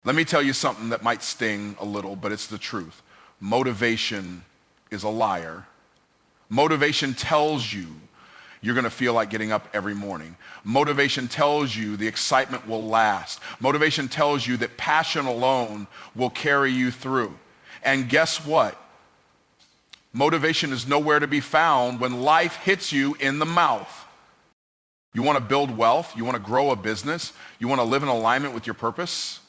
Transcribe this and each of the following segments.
Let me tell you something that might sting a little, but it's the truth. Motivation is a liar. Motivation tells you you're going to feel like getting up every morning. Motivation tells you the excitement will last. Motivation tells you that passion alone will carry you through. And guess what? Motivation is nowhere to be found when life hits you in the mouth. You want to build wealth? You want to grow a business? You want to live in alignment with your purpose?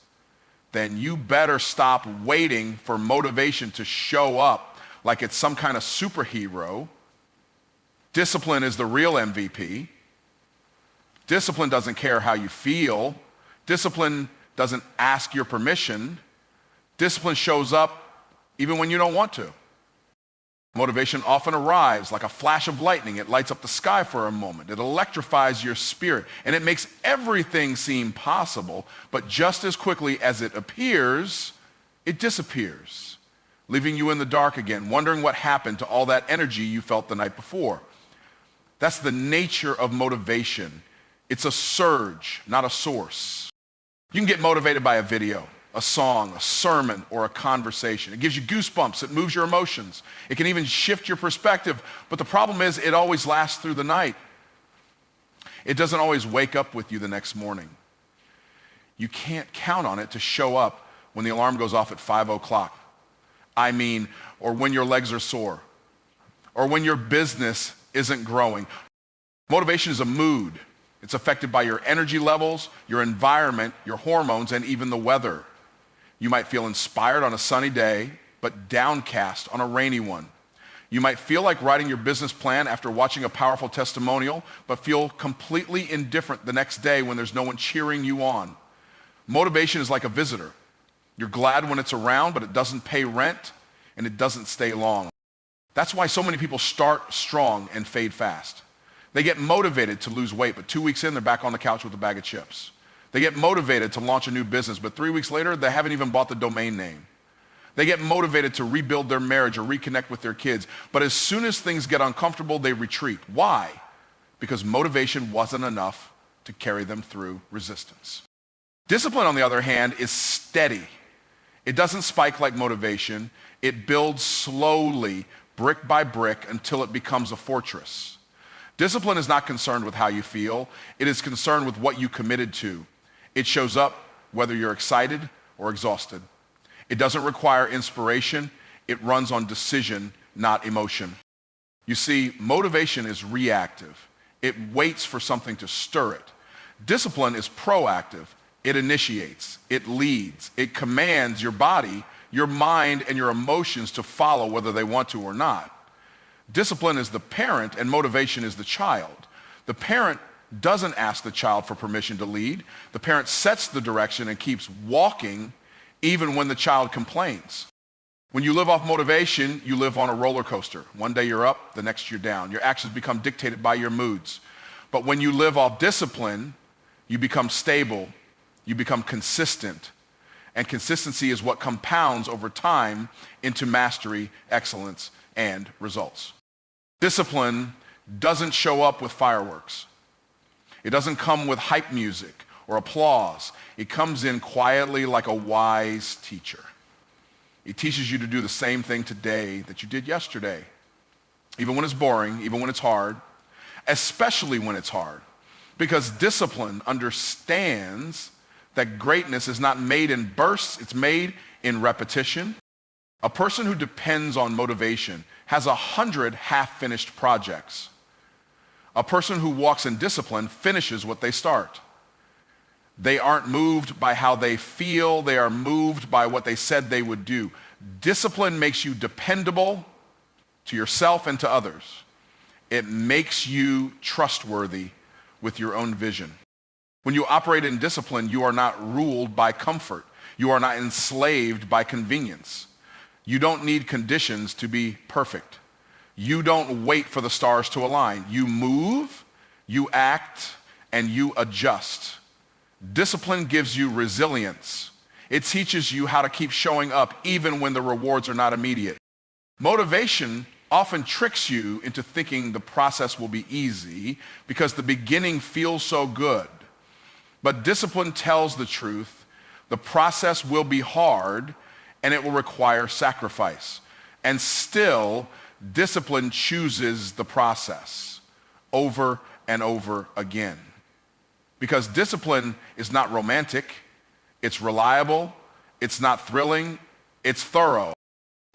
Then you better stop waiting for motivation to show up like it's some kind of superhero. Discipline is the real MVP. Discipline doesn't care how you feel. Discipline doesn't ask your permission. Discipline shows up even when you don't want to. Motivation often arrives like a flash of lightning. It lights up the sky for a moment. It electrifies your spirit, and it makes everything seem possible, but just as quickly as it appears, it disappears, leaving you in the dark again, wondering what happened to all that energy you felt the night before. That's the nature of motivation. It's a surge, not a source. You can get motivated by a video, a song, a sermon, or a conversation. It gives you goosebumps. It moves your emotions. It can even shift your perspective. But the problem is it always lasts through the night. It doesn't always wake up with you the next morning. You can't count on it to show up when the alarm goes off at 5 o'clock. Or when your legs are sore, or when your business isn't growing. Motivation is a mood. It's affected by your energy levels, your environment, your hormones, and even the weather. You might feel inspired on a sunny day, but downcast on a rainy one. You might feel like writing your business plan after watching a powerful testimonial, but feel completely indifferent the next day when there's no one cheering you on. Motivation is like a visitor. You're glad when it's around, but it doesn't pay rent, and it doesn't stay long. That's why so many people start strong and fade fast. They get motivated to lose weight, but 2 weeks in, they're back on the couch with a bag of chips. They get motivated to launch a new business, but 3 weeks later, they haven't even bought the domain name. They get motivated to rebuild their marriage or reconnect with their kids, but as soon as things get uncomfortable, they retreat. Why? Because motivation wasn't enough to carry them through resistance. Discipline, on the other hand, is steady. It doesn't spike like motivation. It builds slowly, brick by brick, until it becomes a fortress. Discipline is not concerned with how you feel. It is concerned with what you committed to. It shows up whether you're excited or exhausted. It doesn't require inspiration. It runs on decision, not emotion. You see, motivation is reactive. It waits for something to stir it. Discipline is proactive. It initiates. It leads. It commands your body, your mind, and your emotions to follow whether they want to or not. Discipline is the parent and motivation is the child. The parent doesn't ask the child for permission to lead. The parent sets the direction and keeps walking even when the child complains. When you live off motivation, you live on a roller coaster. One day you're up, the next you're down. Your actions become dictated by your moods. But when you live off discipline, you become stable, you become consistent. And consistency is what compounds over time into mastery, excellence, and results. Discipline doesn't show up with fireworks. It doesn't come with hype music or applause. It comes in quietly like a wise teacher. It teaches you to do the same thing today that you did yesterday, even when it's boring, even when it's hard, especially when it's hard, because discipline understands that greatness is not made in bursts, it's made in repetition. A person who depends on motivation has 100 half-finished projects. A person who walks in discipline finishes what they start. They aren't moved by how they feel, they are moved by what they said they would do. Discipline makes you dependable to yourself and to others. It makes you trustworthy with your own vision. When you operate in discipline, you are not ruled by comfort. You are not enslaved by convenience. You don't need conditions to be perfect. You don't wait for the stars to align. You move, you act, and you adjust. Discipline gives you resilience. It teaches you how to keep showing up even when the rewards are not immediate. Motivation often tricks you into thinking the process will be easy because the beginning feels so good. But discipline tells the truth. The process will be hard and it will require sacrifice. And still, discipline chooses the process over and over again. Because discipline is not romantic, it's reliable, it's not thrilling, it's thorough.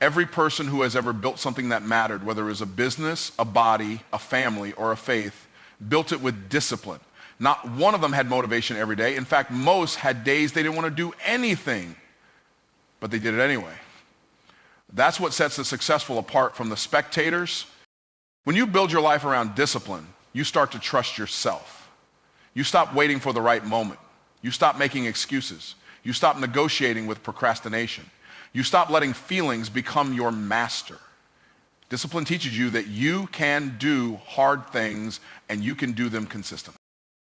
Every person who has ever built something that mattered, whether it was a business, a body, a family, or a faith, built it with discipline. Not one of them had motivation every day. In fact, most had days they didn't want to do anything, but they did it anyway. That's what sets the successful apart from the spectators. When you build your life around discipline, you start to trust yourself. You stop waiting for the right moment. You stop making excuses. You stop negotiating with procrastination. You stop letting feelings become your master. Discipline teaches you that you can do hard things and you can do them consistently.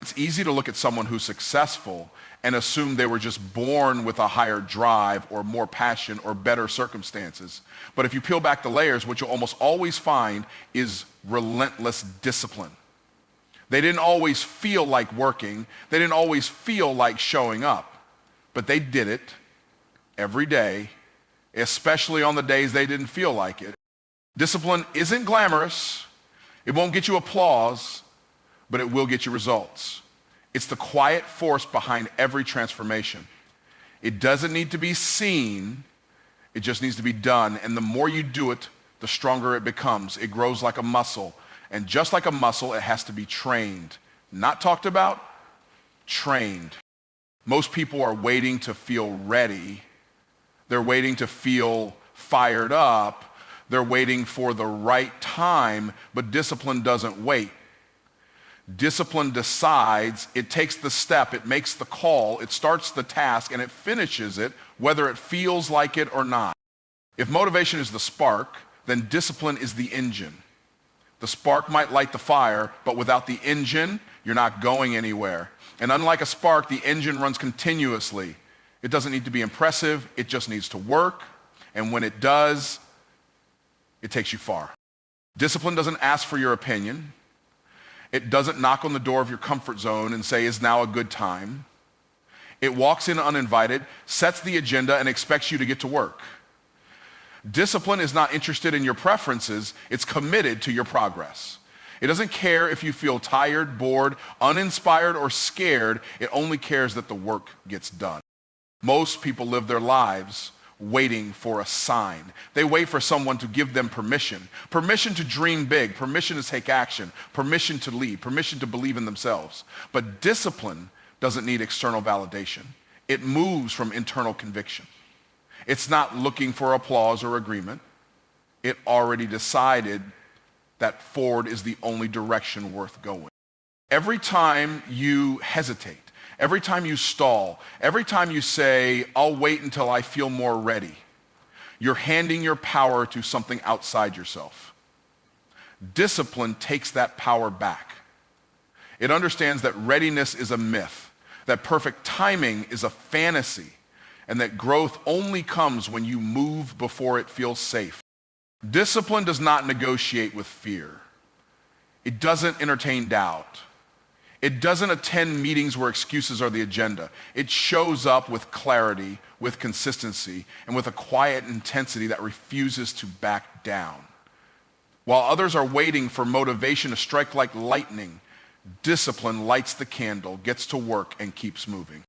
It's easy to look at someone who's successful and assume they were just born with a higher drive or more passion or better circumstances. But if you peel back the layers, what you'll almost always find is relentless discipline. They didn't always feel like working. They didn't always feel like showing up. But they did it every day, especially on the days they didn't feel like it. Discipline isn't glamorous. It won't get you applause, but it will get you results. It's the quiet force behind every transformation. It doesn't need to be seen. It just needs to be done. And the more you do it, the stronger it becomes. It grows like a muscle. And just like a muscle, it has to be trained. Not talked about, trained. Most people are waiting to feel ready. They're waiting to feel fired up. They're waiting for the right time, but discipline doesn't wait. Discipline decides, it takes the step, it makes the call, it starts the task, and it finishes it, whether it feels like it or not. If motivation is the spark, then discipline is the engine. The spark might light the fire, but without the engine, you're not going anywhere. And unlike a spark, the engine runs continuously. It doesn't need to be impressive, it just needs to work, and when it does, it takes you far. Discipline doesn't ask for your opinion. It doesn't knock on the door of your comfort zone and say, is now a good time? It walks in uninvited, sets the agenda, and expects you to get to work. Discipline is not interested in your preferences, it's committed to your progress. It doesn't care if you feel tired, bored, uninspired, or scared. It only cares that the work gets done. Most people live their lives waiting for a sign. They wait for someone to give them permission. Permission to dream big, permission to take action, permission to lead, permission to believe in themselves. But discipline doesn't need external validation. It moves from internal conviction. It's not looking for applause or agreement. It already decided that forward is the only direction worth going. Every time you hesitate, every time you stall, every time you say, I'll wait until I feel more ready, you're handing your power to something outside yourself. Discipline takes that power back. It understands that readiness is a myth, that perfect timing is a fantasy, and that growth only comes when you move before it feels safe. Discipline does not negotiate with fear. It doesn't entertain doubt. It doesn't attend meetings where excuses are the agenda. It shows up with clarity, with consistency, and with a quiet intensity that refuses to back down. While others are waiting for motivation to strike like lightning, discipline lights the candle, gets to work, and keeps moving.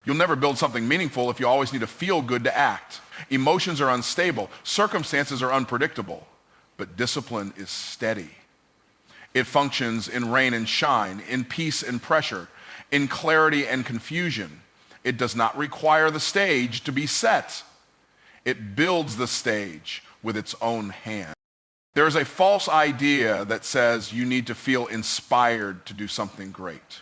You'll never build something meaningful if you always need to feel good to act. Emotions are unstable. Circumstances are unpredictable. But discipline is steady. It functions in rain and shine, in peace and pressure, in clarity and confusion. It does not require the stage to be set. It builds the stage with its own hand. There is a false idea that says you need to feel inspired to do something great.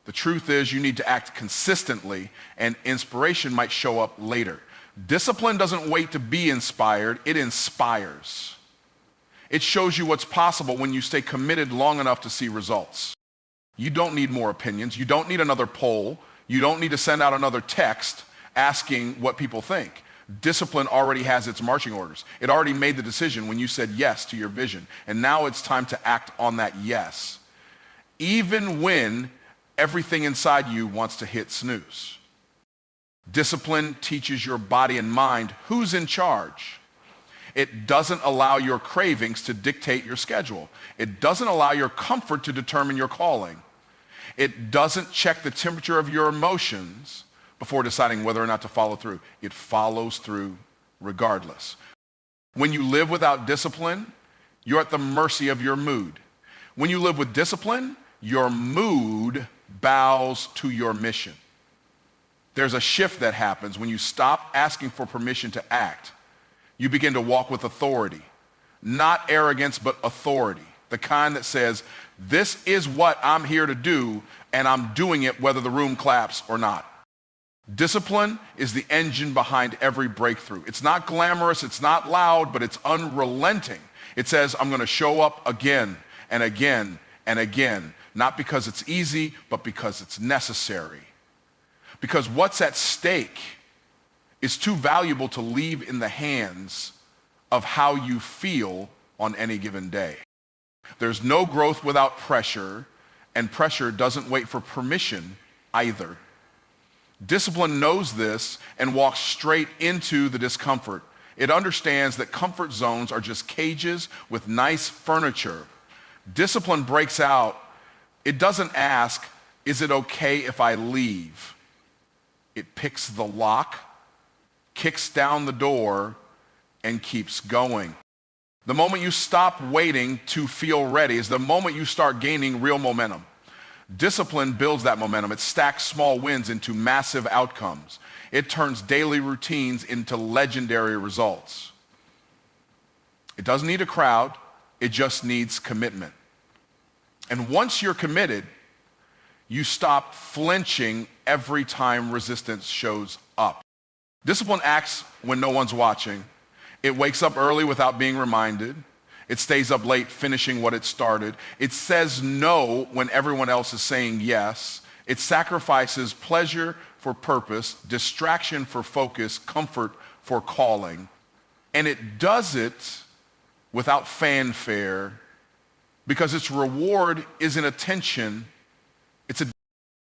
The truth is you need to act consistently, and inspiration might show up later. Discipline doesn't wait to be inspired, it inspires. It shows you what's possible when you stay committed long enough to see results. You don't need more opinions. You don't need another poll. You don't need to send out another text asking what people think. Discipline already has its marching orders. It already made the decision when you said yes to your vision. And now it's time to act on that yes. Even when everything inside you wants to hit snooze. Discipline teaches your body and mind who's in charge. It doesn't allow your cravings to dictate your schedule. It doesn't allow your comfort to determine your calling. It doesn't check the temperature of your emotions before deciding whether or not to follow through. It follows through regardless. When you live without discipline, you're at the mercy of your mood. When you live with discipline, your mood bows to your mission. There's a shift that happens when you stop asking for permission to act. You begin to walk with authority, not arrogance, but authority, the kind that says, this is what I'm here to do, and I'm doing it whether the room claps or not. Discipline is the engine behind every breakthrough. It's not glamorous, it's not loud, but it's unrelenting. It says, I'm going to show up again and again and again, not because it's easy, but because it's necessary. Because what's at stake is too valuable to leave in the hands of how you feel on any given day. There's no growth without pressure, and pressure doesn't wait for permission either. Discipline knows this and walks straight into the discomfort. It understands that comfort zones are just cages with nice furniture. Discipline breaks out. It doesn't ask, is it okay if I leave? It picks the lock, kicks down the door, and keeps going. The moment you stop waiting to feel ready is the moment you start gaining real momentum. Discipline builds that momentum. It stacks small wins into massive outcomes. It turns daily routines into legendary results. It doesn't need a crowd. It just needs commitment. And once you're committed, you stop flinching every time resistance shows up. Discipline acts when no one's watching. It wakes up early without being reminded. It stays up late finishing what it started. It says no when everyone else is saying yes. It sacrifices pleasure for purpose, distraction for focus, comfort for calling. And it does it without fanfare because its reward isn't attention.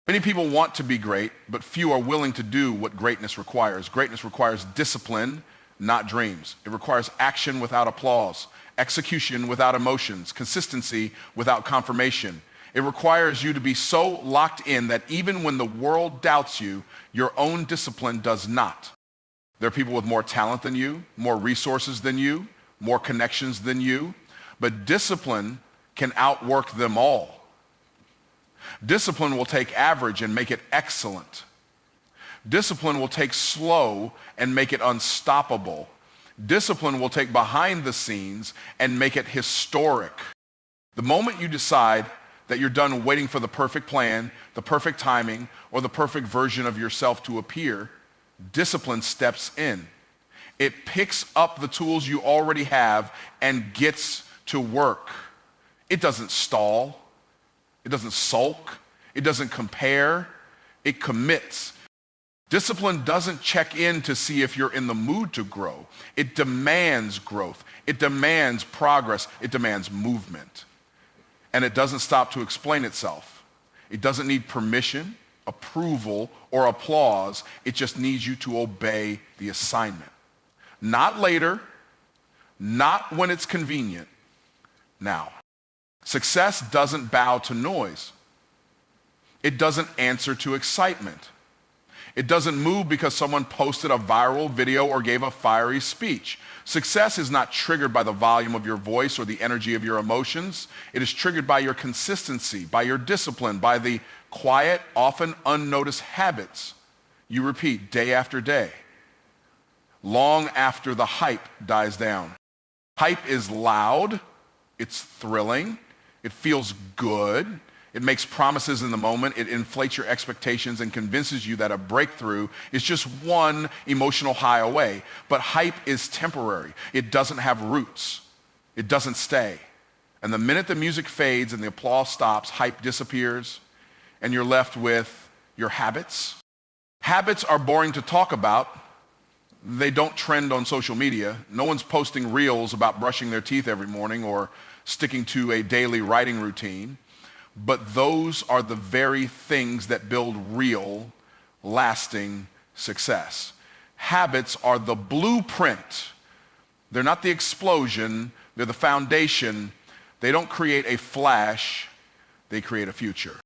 Many people want to be great, but few are willing to do what greatness requires. Greatness requires discipline, not dreams. It requires action without applause, execution without emotions, consistency without confirmation. It requires you to be so locked in that even when the world doubts you, your own discipline does not. There are people with more talent than you, more resources than you, more connections than you, but discipline can outwork them all. Discipline will take average and make it excellent. Discipline will take slow and make it unstoppable. Discipline will take behind the scenes and make it historic. The moment you decide that you're done waiting for the perfect plan, the perfect timing, or the perfect version of yourself to appear, discipline steps in. It picks up the tools you already have and gets to work. It doesn't stall. It doesn't sulk. It doesn't compare. It commits. Discipline doesn't check in to see if you're in the mood to grow. It demands growth. It demands progress. It demands movement. And it doesn't stop to explain itself. It doesn't need permission, approval, or applause. It just needs you to obey the assignment. Not later, not when it's convenient, now. Success doesn't bow to noise. It doesn't answer to excitement. It doesn't move because someone posted a viral video or gave a fiery speech. Success is not triggered by the volume of your voice or the energy of your emotions. It is triggered by your consistency, by your discipline, by the quiet, often unnoticed habits you repeat day after day, long after the hype dies down. Hype is loud. It's thrilling. It feels good. It makes promises in the moment. It inflates your expectations and convinces you that a breakthrough is just one emotional high away. But hype is temporary. It doesn't have roots. It doesn't stay. And the minute the music fades and the applause stops, hype disappears, and you're left with your habits. Habits are boring to talk about. They don't trend on social media. No one's posting reels about brushing their teeth every morning or sticking to a daily writing routine. But those are the very things that build real, lasting success. Habits are the blueprint. They're not the explosion, they're the foundation. They don't create a flash, they create a future.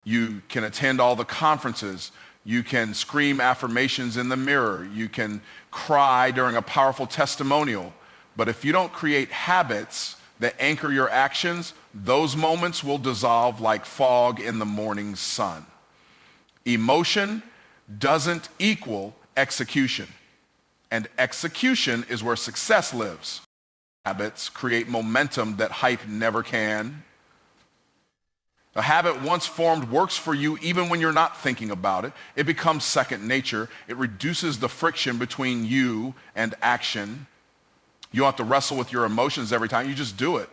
You can attend all the conferences. You can scream affirmations in the mirror. You can cry during a powerful testimonial. But if you don't create habits that anchor your actions, those moments will dissolve like fog in the morning sun. Emotion doesn't equal execution. And execution is where success lives. Habits create momentum that hype never can. A habit once formed works for you even when you're not thinking about it. It becomes second nature. It reduces the friction between you and action. You don't have to wrestle with your emotions every time. You just do it.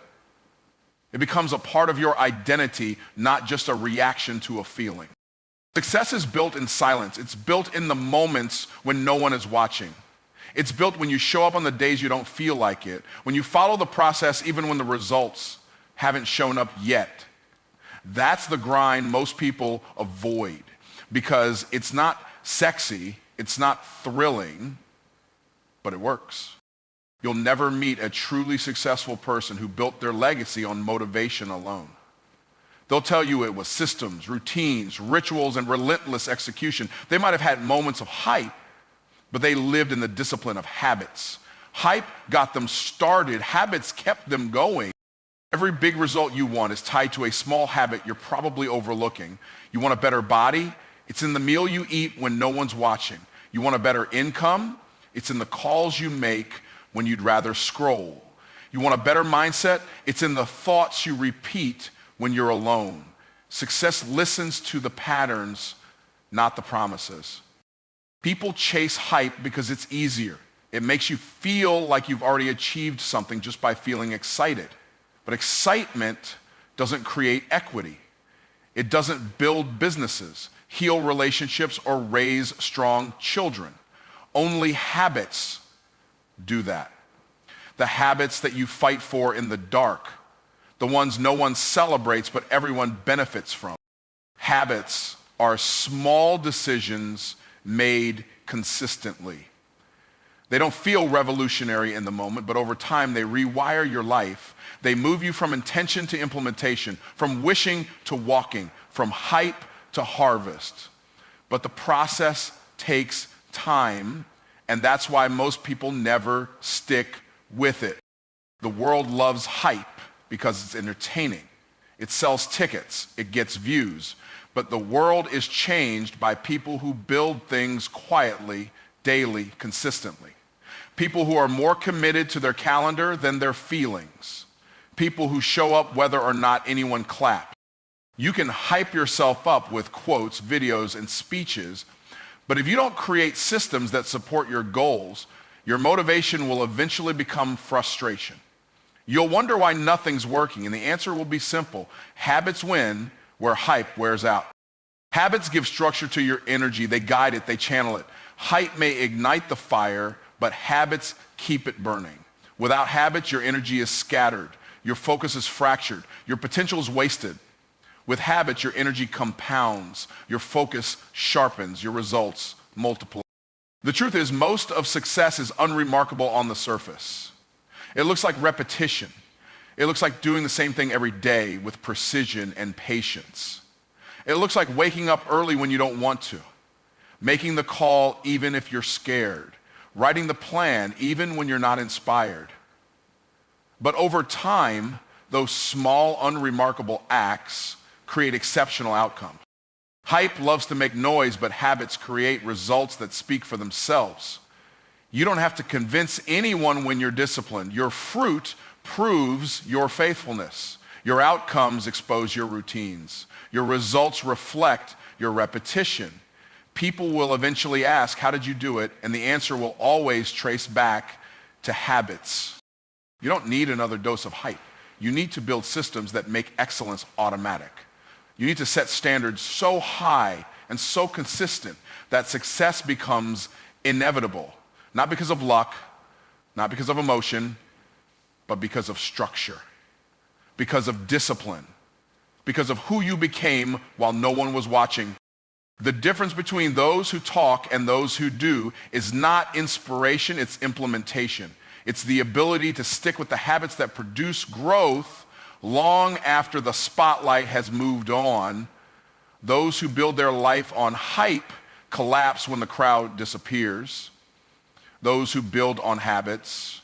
It becomes a part of your identity, not just a reaction to a feeling. Success is built in silence. It's built in the moments when no one is watching. It's built when you show up on the days you don't feel like it, when you follow the process even when the results haven't shown up yet. That's the grind most people avoid because it's not sexy, it's not thrilling, but it works. You'll never meet a truly successful person who built their legacy on motivation alone. They'll tell you it was systems, routines, rituals, and relentless execution. They might have had moments of hype, but they lived in the discipline of habits. Hype got them started. Habits kept them going. Every big result you want is tied to a small habit you're probably overlooking. You want a better body? It's in the meal you eat when no one's watching. You want a better income? It's in the calls you make when you'd rather scroll. You want a better mindset? It's in the thoughts you repeat when you're alone. Success listens to the patterns, not the promises. People chase hype because it's easier. It makes you feel like you've already achieved something just by feeling excited. But excitement doesn't create equity. It doesn't build businesses, heal relationships, or raise strong children. Only habits do that. The habits that you fight for in the dark, the ones no one celebrates but everyone benefits from. Habits are small decisions made consistently. They don't feel revolutionary in the moment, but over time they rewire your life. They move you from intention to implementation, from wishing to walking, from hype to harvest. But the process takes time, and that's why most people never stick with it. The world loves hype because it's entertaining. It sells tickets, it gets views. But the world is changed by people who build things quietly, daily, consistently. People who are more committed to their calendar than their feelings. People who show up whether or not anyone claps. You can hype yourself up with quotes, videos, and speeches, but if you don't create systems that support your goals, your motivation will eventually become frustration. You'll wonder why nothing's working, and the answer will be simple. Habits win where hype wears out. Habits give structure to your energy. They guide it, they channel it. Hype may ignite the fire, but habits keep it burning. Without habits, your energy is scattered. Your focus is fractured. Your potential is wasted. With habits, your energy compounds. Your focus sharpens. Your results multiply. The truth is, most of success is unremarkable on the surface. It looks like repetition. It looks like doing the same thing every day with precision and patience. It looks like waking up early when you don't want to, making the call even if you're scared, writing the plan even when you're not inspired. But over time, those small, unremarkable acts create exceptional outcomes. Hype loves to make noise, but habits create results that speak for themselves. You don't have to convince anyone when you're disciplined. Your fruit proves your faithfulness. Your outcomes expose your routines. Your results reflect your repetition. People will eventually ask, how did you do it? And the answer will always trace back to habits. You don't need another dose of hype. You need to build systems that make excellence automatic. You need to set standards so high and so consistent that success becomes inevitable. Not because of luck, not because of emotion, but because of structure, because of discipline, because of who you became while no one was watching. The difference between those who talk and those who do is not inspiration, it's implementation. It's the ability to stick with the habits that produce growth long after the spotlight has moved on. Those who build their life on hype collapse when the crowd disappears. Those who build on habits